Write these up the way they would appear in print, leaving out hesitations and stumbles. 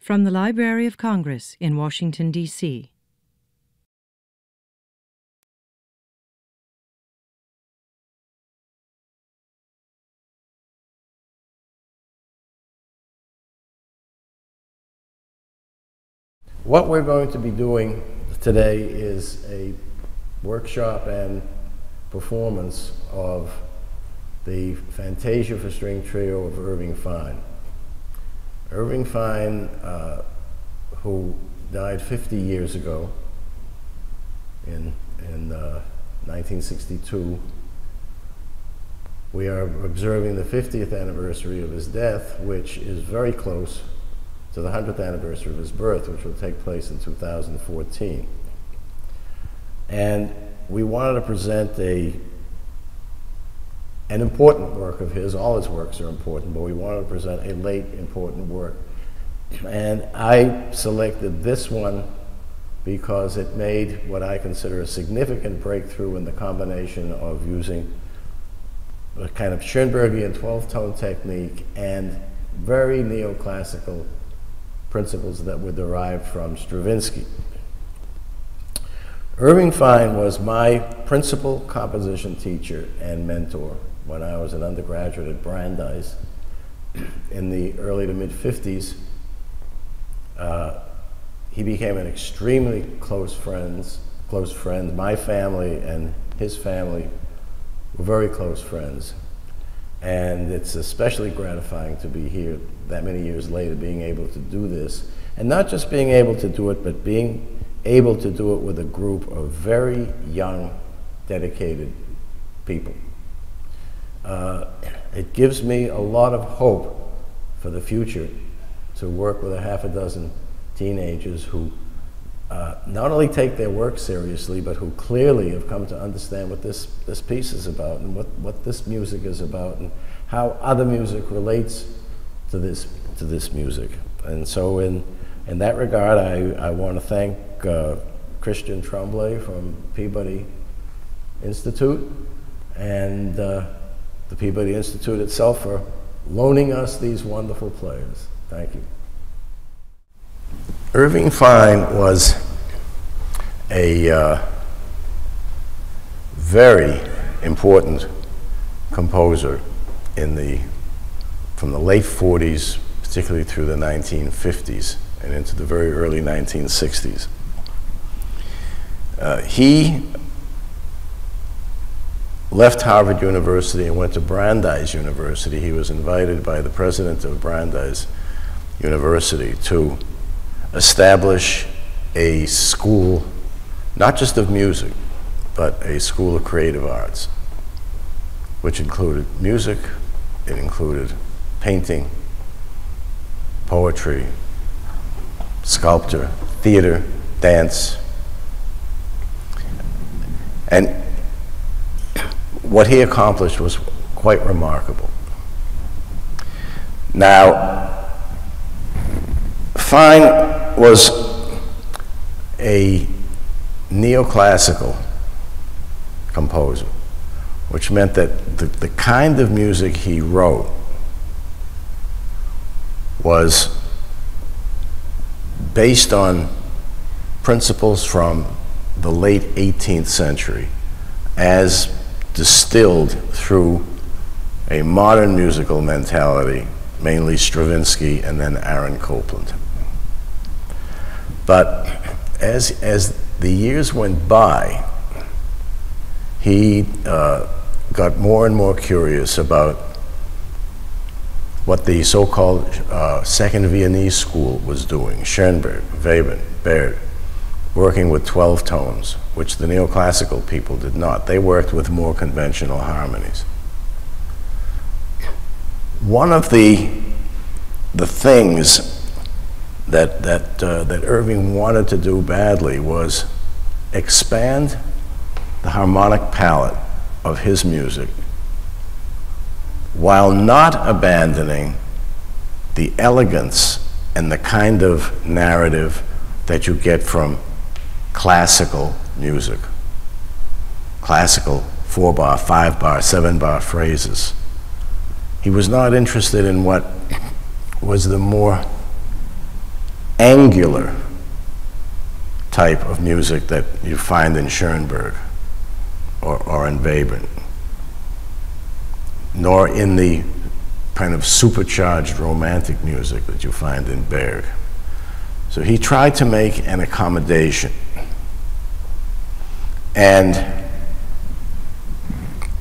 From the Library of Congress in Washington, D.C. What we're going to be doing today is a workshop and performance of the Fantasia for String Trio of Irving Fine. Irving Fine, who died 50 years ago in 1962, we are observing the 50th anniversary of his death, which is very close to the 100th anniversary of his birth, which will take place in 2014. And we wanted to present an important work of his. All his works are important, but we wanted to present a late important work. And I selected this one because it made what I consider a significant breakthrough in the combination of using a kind of Schoenbergian 12-tone technique and very neoclassical principles that were derived from Stravinsky. Irving Fine was my principal composition teacher and mentor when I was an undergraduate at Brandeis in the early to mid-50s. He became an extremely close friend. My family and his family were very close friends. And it's especially gratifying to be here that many years later, being able to do this. And not just being able to do it, but being able to do it with a group of very young, dedicated people. It gives me a lot of hope for the future to work with a half a dozen teenagers who not only take their work seriously, but who clearly have come to understand what this piece is about and what this music is about and how other music relates to this music. And so in that regard, I want to thank Christian Tremblay from Peabody Institute and the Peabody Institute itself for loaning us these wonderful players. Thank you. Irving Fine was a very important composer from the late 40s, particularly through the 1950s and into the very early 1960s. He left Harvard University and went to Brandeis University. He was invited by the president of Brandeis University to establish a school, not just of music, but a school of creative arts, which included music, it included painting, poetry, sculpture, theater, dance. And what he accomplished was quite remarkable. Now, Fine was a neoclassical composer, which meant that the kind of music he wrote was based on principles from the late 18th century as distilled through a modern musical mentality, mainly Stravinsky and then Aaron Copland. But as the years went by, he got more and more curious about what the so-called Second Viennese School was doing, Schoenberg, Webern, Baird, working with 12 tones, which the neoclassical people did not. They worked with more conventional harmonies. One of the things that Irving wanted to do badly was expand the harmonic palette of his music while not abandoning the elegance and the kind of narrative that you get from classical music. Classical 4-bar, 5-bar, 7-bar phrases. He was not interested in what was the more angular type of music that you find in Schoenberg or in Webern, nor in the kind of supercharged romantic music that you find in Berg. So he tried to make an accommodation. And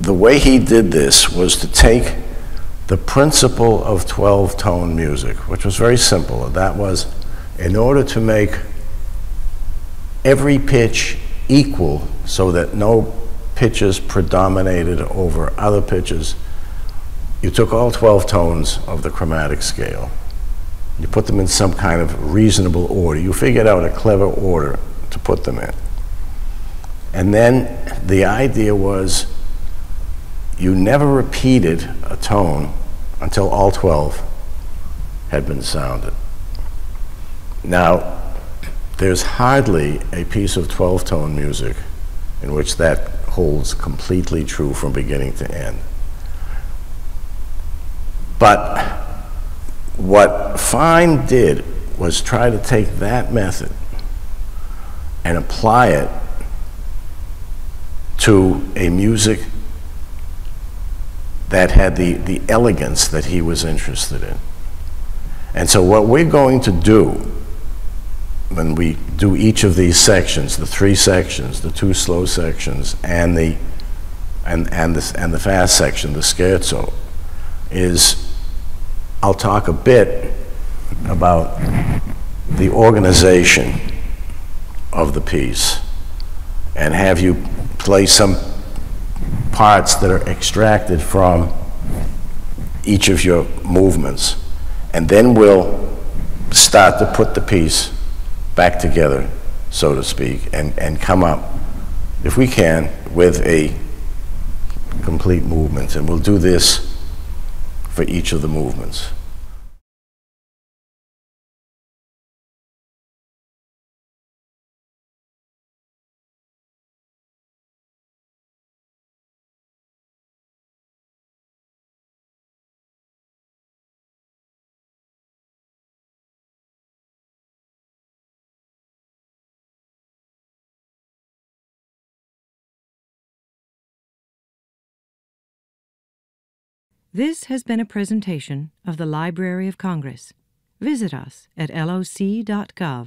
the way he did this was to take the principle of 12-tone music, which was very simple. And that was, in order to make every pitch equal so that no pitches predominated over other pitches, you took all 12 tones of the chromatic scale. You put them in some kind of reasonable order. You figured out a clever order to put them in. And then the idea was you never repeated a tone until all 12 had been sounded. Now, there's hardly a piece of 12-tone music in which that holds completely true from beginning to end. But what Fine did was try to take that method and apply it to a music that had the elegance that he was interested in. And so what we're going to do when we do each of these sections, the 3 sections, the 2 slow sections, and the fast section, the scherzo, is I'll talk a bit about the organization of the piece and have you play some parts that are extracted from each of your movements. And then we'll start to put the piece back together, so to speak, and come up, if we can, with a complete movement. And we'll do this for each of the movements. This has been a presentation of the Library of Congress. Visit us at loc.gov.